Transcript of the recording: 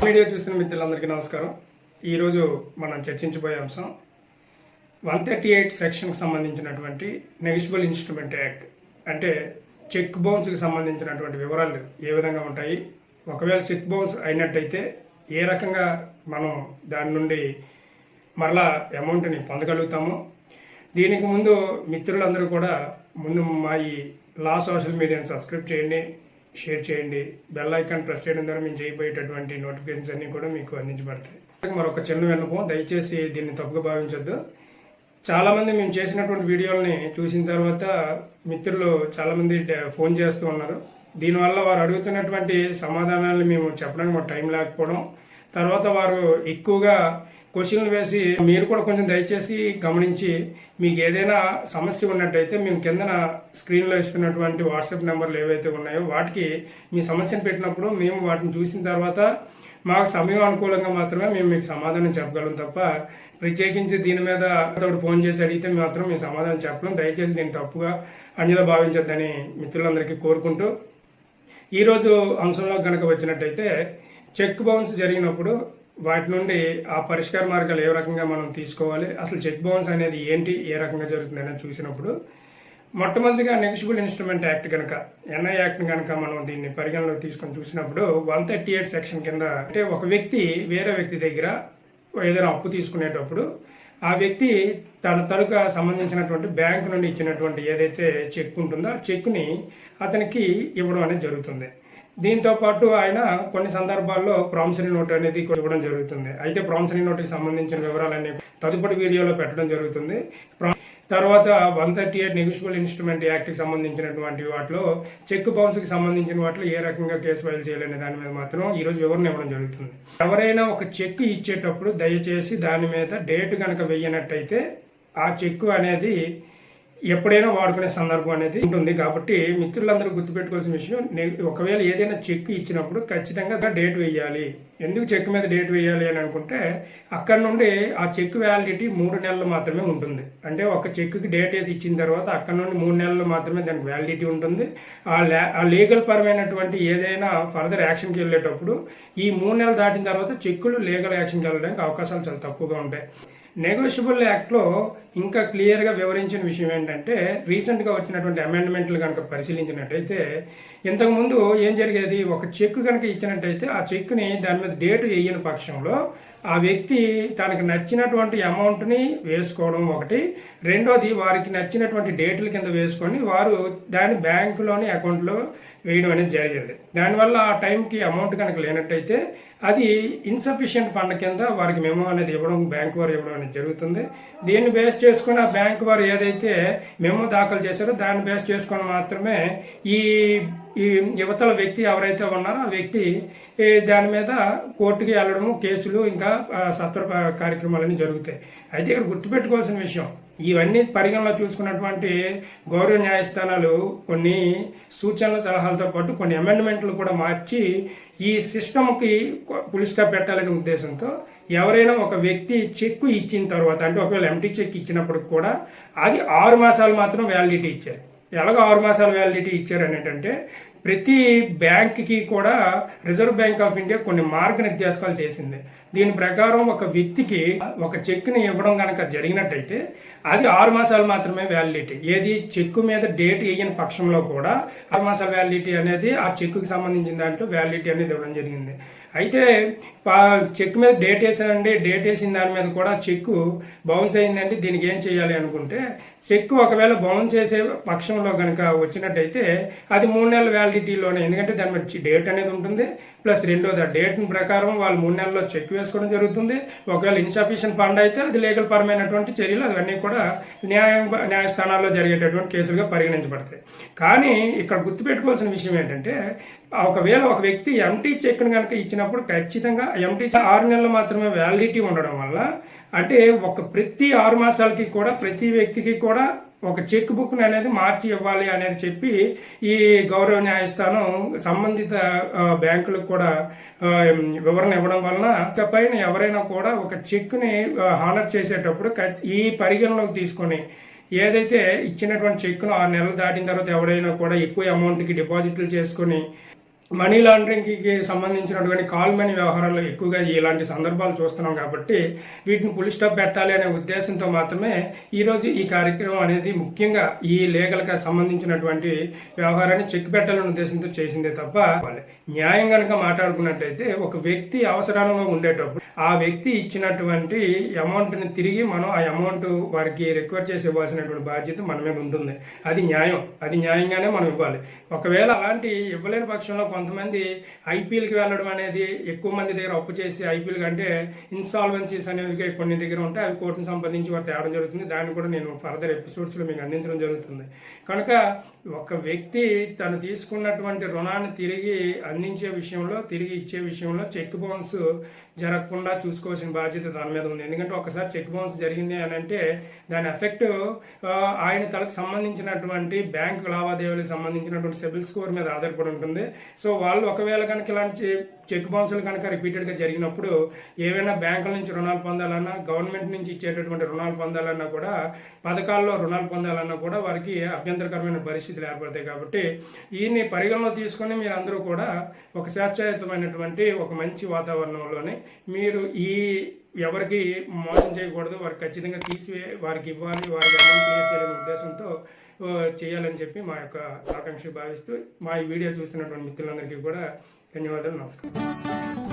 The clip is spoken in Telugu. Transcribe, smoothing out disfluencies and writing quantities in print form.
వీడియో చూస్తున్న మిత్రులందరికీ నమస్కారం. ఈరోజు మనం చర్చించబోయే అంశం 138 సెక్షన్కి సంబంధించినటువంటి నెగిషిబుల్ ఇన్స్ట్రుమెంట్ యాక్ట్ అంటే చెక్ బౌన్స్కి సంబంధించినటువంటి వివరాలు ఏ విధంగా ఉంటాయి, ఒకవేళ చెక్ బౌన్స్ అయినట్టయితే ఏ రకంగా మనం దాని నుండి మరలా అమౌంట్ని పొందగలుగుతాము. దీనికి ముందు మిత్రులందరూ కూడా మా ఈ లా సోషల్ మీడియాని సబ్స్క్రైబ్ చేయండి, షేర్ చేయండి, బెల్ ఐకాన్ ప్రెస్ చేయడం ద్వారా మేము చేయబోయేటటువంటి నోటిఫికేషన్స్ అన్ని కూడా మీకు అందించబడతాయి. మరొక చిన్న విన్నపం, దయచేసి దీన్ని తప్పుగా భావించొద్దు. చాలామంది మేము చేసినటువంటి వీడియోలని చూసిన తర్వాత మిత్రులు చాలామంది ఫోన్ చేస్తూ ఉన్నారు. దీనివల్ల వారు అడుగుతున్నటువంటి సమాధానాలను మేము చెప్పడానికి మాకు టైం లేకపోవడం, తర్వాత వారు ఎక్కువగా క్వశ్చన్లు వేసి మీరు కూడా కొంచెం దయచేసి గమనించి మీకు ఏదైనా సమస్య ఉన్నట్టయితే మేము కిందన స్క్రీన్లో ఇస్తున్నటువంటి వాట్సాప్ నెంబర్లు ఏవైతే ఉన్నాయో వాటికి మీ సమస్యను పెట్టినప్పుడు మేము వాటిని చూసిన తర్వాత మాకు సమయం అనుకూలంగా మాత్రమే మేము మీకు సమాధానం చెప్పగలం తప్ప ప్రత్యేకించి దీని మీద ఫోన్ చేసి అడిగితే మాత్రం మీ సమాధానం చెప్పడం. దయచేసి దీన్ని తప్పుగా అన్యదా భావించొద్దని మిత్రులందరికీ కోరుకుంటూ ఈరోజు అంశంలో కనుక వచ్చినట్టయితే చెక్ బౌన్స్ జరిగినప్పుడు వాటి నుండి ఆ పరిష్కార మార్గాలు ఏ రకంగా మనం తీసుకోవాలి, అసలు చెక్ బౌన్స్ అనేది ఏంటి, ఏ రకంగా జరుగుతుంది అనేది చూసినప్పుడు మొట్టమొదటిగా నెగిషిబుల్ ఇన్స్ట్రుమెంట్ యాక్ట్ కనుక ఎన్ఐ యాక్ట్ కనుక మనం దీన్ని పరిగణలోకి తీసుకొని చూసినప్పుడు 138 సెక్షన్ కింద అంటే ఒక వ్యక్తి వేరే వ్యక్తి దగ్గర ఏదైనా అప్పు తీసుకునేటప్పుడు ఆ వ్యక్తి తన తరపుగా సంబంధించినటువంటి బ్యాంకు నుండి ఇచ్చినటువంటి ఏదైతే చెక్ ఉంటుందో ఆ చెక్ని అతనికి ఇవ్వడం అనేది జరుగుతుంది. దీంతో పాటు ఆయన కొన్ని సందర్భాల్లో ప్రామిసరీ నోట్ అనేది ఇవ్వడం జరుగుతుంది. అయితే ప్రామిసరీ నోట్కి సంబంధించిన వివరాలన్నీ తదుపరి వీడియోలో పెట్టడం జరుగుతుంది. తర్వాత 138 నెగిషిబుల్ ఇన్స్ట్రుమెంట్ యాక్ట్కి సంబంధించినటువంటి వాటిలో చెక్ బౌన్స్కి సంబంధించిన వాటిలో ఏ రకంగా కేసు ఫైల్ చేయాలనే దాని మీద మాత్రం ఈరోజు వివరణ ఇవ్వడం జరుగుతుంది. ఎవరైనా ఒక చెక్ ఇచ్చేటప్పుడు దయచేసి దాని మీద డేట్ కనుక వెయ్యనట్టయితే ఆ చెక్ అనేది ఎప్పుడైనా వాడుకునే సందర్భం అనేది ఉంటుంది. కాబట్టి మిత్రులందరూ గుర్తుపెట్టుకోవాల్సిన విషయం, ఒకవేళ ఏదైనా చెక్ ఇచ్చినప్పుడు ఖచ్చితంగా డేట్ వేయాలి. ఎందుకు చెక్ మీద డేట్ వేయాలి అని అనుకుంటే అక్కడ నుండి ఆ చెక్ వ్యాలిడిటీ 3 నెలలు మాత్రమే ఉంటుంది. అంటే ఒక చెక్కి డేట్ వేసి ఇచ్చిన తర్వాత అక్కడ నుండి 3 నెలలు మాత్రమే దానికి వ్యాలిడిటీ ఉంటుంది. ఆ లీగల్ పరమైనటువంటి ఏదైనా ఫర్దర్ యాక్షన్కి వెళ్ళేటప్పుడు ఈ 3 నెలలు దాటిన తర్వాత చెక్కులు లీగల్ యాక్షన్కి వెళ్ళడానికి అవకాశాలు చాలా తక్కువగా ఉంటాయి. నెగోషియబుల్ యాక్ట్లో ఇంకా క్లియర్గా వివరించిన విషయం ఏంటంటే రీసెంట్గా వచ్చినటువంటి అమెండ్మెంట్లు కనుక పరిశీలించినట్టయితే ఇంతకుముందు ఏం జరిగేది, ఒక చెక్ కనుక ఇచ్చినట్టయితే ఆ చెక్ని దాని మీద డేటు వేయని పక్షంలో ఆ వ్యక్తి తనకు నచ్చినటువంటి అమౌంట్ని వేసుకోవడం ఒకటి, రెండోది వారికి నచ్చినటువంటి డేట్ల కింద వేసుకొని వారు దాని బ్యాంకులోని అకౌంట్లో వేయడం అనేది జరిగేది. దానివల్ల ఆ టైంకి అమౌంట్ కనుక లేనట్టయితే అది ఇన్సఫిషియెంట్ ఫండ్ కింద వారికి మెమో అనేది ఇవ్వడం, బ్యాంకు వారు ఇవ్వడం అనేది జరుగుతుంది. దీన్ని బేస్ చేసుకుని ఆ బ్యాంకు వారు ఏదైతే మెమో దాఖలు చేశారో దాన్ని బేస్ చేసుకొని మాత్రమే ఈ యువతల వ్యక్తి ఎవరైతే ఉన్నారో ఆ వ్యక్తి దాని మీద కోర్టుకి వెళ్ళడము, కేసులు ఇంకా సత్వర కార్యక్రమాలన్నీ జరుగుతాయి. అయితే ఇక్కడ గుర్తుపెట్టుకోవాల్సిన విషయం, ఇవన్నీ పరిగణలో చూసుకున్నటువంటి గౌరవ న్యాయస్థానాలు కొన్ని సూచనల సలహాలతో పాటు కొన్ని అమెండ్మెంట్లు కూడా మార్చి ఈ సిస్టమ్కి ఫుల్ స్టాప్ పెట్టాలనే ఉద్దేశంతో ఎవరైనా ఒక వ్యక్తి చెక్ ఇచ్చిన తర్వాత అంటే ఒకవేళ ఎంటీ చెక్ ఇచ్చినప్పుడు కూడా అది 6 మాసాలు మాత్రం వ్యాలిడిటీ ఇచ్చారు. ఎలాగో 6 మాసాల వ్యాలిడిటీ ఇచ్చారు అనేటంటే ప్రతి బ్యాంక్కి కూడా రిజర్వ్ బ్యాంక్ ఆఫ్ ఇండియా కొన్ని మార్గనిర్దేశకాలు చేసింది. దీని ప్రకారం ఒక వ్యక్తికి ఒక చెక్ని ఇవ్వడం కనుక జరిగినట్టయితే అది 6 మాసాలు మాత్రమే వ్యాలిడిటీ. ఏది చెక్ మీద డేట్ వేయని పక్షంలో కూడా 6 మాసాల వ్యాలిడిటీ అనేది ఆ చెక్కి సంబంధించిన దాంట్లో వ్యాలిడిటీ అనేది ఇవ్వడం జరిగింది. అయితే చెక్ మీద డేట్ వేసానండి, డేట్ వేసిన దాని మీద కూడా చెక్ బౌన్స్ అయిందండి, దీనికి ఏం చేయాలి అనుకుంటే చెక్ ఒకవేళ బౌన్స్ చేసే పక్షంలో కనుక వచ్చినట్టయితే అది 3 నెలల వ్యాలిడిటీలోనే, ఎందుకంటే దాని మీద డేట్ అనేది ఉంటుంది. ప్లస్ రెండోది ఆ డేట్ ప్రకారం వాళ్ళు 3 నెలల్లో చెక్ వేసుకోవడం జరుగుతుంది. ఒకవేళ ఇన్సఫిషియెంట్ ఫండ్ అయితే అది లీగల్ పరమైనటువంటి చర్యలు అవన్నీ కూడా న్యాయస్థానాల్లో జరిగేటటువంటి కేసులుగా పరిగణించబడతాయి. కానీ ఇక్కడ గుర్తుపెట్టుకోవాల్సిన విషయం ఏంటంటే ఒకవేళ ఒక వ్యక్తి ఎంటీ చెక్ను కనుక ఇచ్చినప్పుడు ఖచ్చితంగా ఎంటీ 6 నెలలు మాత్రమే వ్యాలిడిటీ ఉండడం వల్ల అంటే ప్రతి 6 మాసాలకి కూడా ప్రతి వ్యక్తికి కూడా ఒక చెక్ బుక్ అనేది మార్చి ఇవ్వాలి అనేది చెప్పి ఈ గౌరవ న్యాయస్థానం సంబంధిత బ్యాంకులకు కూడా వివరణ ఇవ్వడం వలన ఇకపైన ఎవరైనా కూడా ఒక చెక్ని హానర్ చేసేటప్పుడు ఈ పరిగణలోకి తీసుకొని ఏదైతే ఇచ్చినటువంటి చెక్ను 6 నెలలు దాటిన తర్వాత ఎవరైనా కూడా ఎక్కువ అమౌంట్కి డిపాజిట్లు చేసుకుని మనీ లాండరింగ్కి సంబంధించినటువంటి కాల్ మనీ వ్యవహారాల్లో ఎక్కువగా ఇలాంటి సందర్భాలు చూస్తున్నాం కాబట్టి వీటిని పులి స్టాప్ పెట్టాలి అనే ఉద్దేశంతో మాత్రమే ఈరోజు ఈ కార్యక్రమం అనేది ముఖ్యంగా ఈ లీగల్కి సంబంధించినటువంటి వ్యవహారాన్ని చెక్ పెట్టాలనే ఉద్దేశంతో చేసిందే తప్ప న్యాయం కనుక మాట్లాడుకున్నట్లయితే ఒక వ్యక్తి అవసరాలలో ఉండేటప్పుడు ఆ వ్యక్తి ఇచ్చినటువంటి అమౌంట్ని తిరిగి మనం ఆ అమౌంట్ వారికి రిక్వైర్ చేసి ఇవ్వాల్సినటువంటి బాధ్యత మన మీద ఉంటుంది. అది న్యాయం, అది న్యాయంగానే మనం ఇవ్వాలి. ఒకవేళ అలాంటి ఇవ్వలేని పక్షంలో కొంతమంది ఐపీఎల్కి వెళ్ళడం అనేది, ఎక్కువ మంది దగ్గర అప్పు చేసి ఐపీఎల్ కంటే ఇన్సాల్వెన్సీస్ అనేవి కొన్ని దగ్గర ఉంటాయి, అవి కోర్టును సంబంధించి వారు తేవడం జరుగుతుంది. దాన్ని కూడా నేను ఫర్దర్ ఎపిసోడ్స్లో మీకు అందించడం జరుగుతుంది. కనుక ఒక వ్యక్తి తను తీసుకున్నటువంటి రుణాన్ని తిరిగి అందించే విషయంలో, తిరిగి ఇచ్చే విషయంలో చెక్ బౌన్స్ జరగకుండా చూసుకోవాల్సిన బాధ్యత దాని మీద ఉంది. ఎందుకంటే ఒకసారి చెక్ బౌన్స్ జరిగింది అని అంటే దాని ఎఫెక్ట్ ఆయన తలకు సంబంధించినటువంటి బ్యాంకు లావాదేవీలకు సంబంధించినటువంటి సిబిల్ స్కోర్ మీద ఆధారపడి ఉంటుంది. సో వాళ్ళు ఒకవేళ కనుక ఇలాంటి చెక్ బౌన్సులు కనుక రిపీటెడ్గా జరిగినప్పుడు ఏవైనా బ్యాంకుల నుంచి రుణాలు పొందాలన్నా, గవర్నమెంట్ నుంచి ఇచ్చేటటువంటి రుణాలు పొందాలన్నా కూడా, పథకాల్లో రుణాలు పొందాలన్నా కూడా వారికి అభ్యంతరకరమైన పరిస్థితులు ఏర్పడతాయి. కాబట్టి ఈయన్ని పరిగణలో తీసుకొని మీరు అందరూ కూడా ఒక స్వేచ్ఛాయుతమైనటువంటి ఒక మంచి వాతావరణంలోనే మీరు ఎవరికి మోసం చేయకూడదు, వారికి ఖచ్చితంగా వారికి ఇవ్వాలి, వారికి అమౌంట్ క్లియర్ చేయాలనే ఉద్దేశంతో చేయాలని చెప్పి మా యొక్క ఆకాంక్ష భావిస్తూ మా ఈ వీడియో చూస్తున్నటువంటి మిత్రులందరికీ కూడా ధన్యవాదాలు, నమస్కారం.